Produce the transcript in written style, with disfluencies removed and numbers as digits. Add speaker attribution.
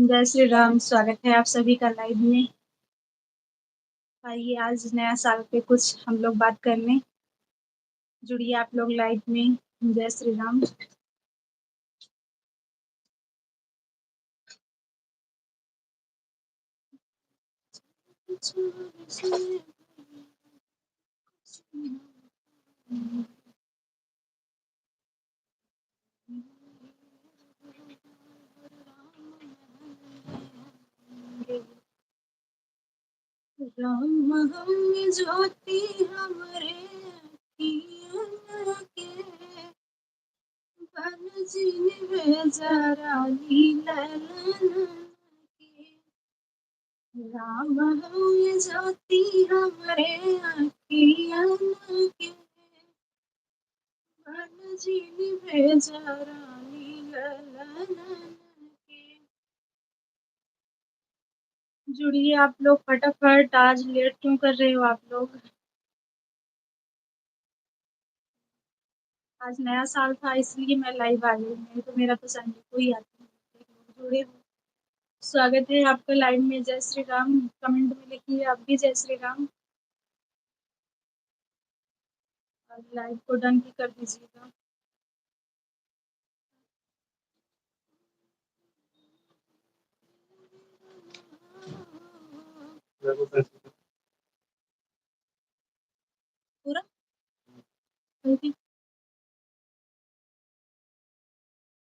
Speaker 1: जय श्री राम। स्वागत है आप सभी का लाइव में। आइए आज नया साल पे कुछ हम लोग बात करने जुड़िए आप लोग लाइव में। जय श्री राम। राम हम ज्योति हमरे अखियन के बन जिन जरा ललन के। राम हम ज्योति हमरे अखियन के बन जिन जरा ललन के। जुड़िए आप लोग फटाफट। आज लेट क्यों कर रहे हो आप लोग? आज नया साल था इसलिए मैं लाइव आ गई, नहीं तो मेरा तो संडे को ही आती है। जुड़े हो, स्वागत है आपका लाइव में। जय श्री राम। कमेंट में लिखिए आप भी जय श्री राम और लाइव को डन भी कर दीजिएगा।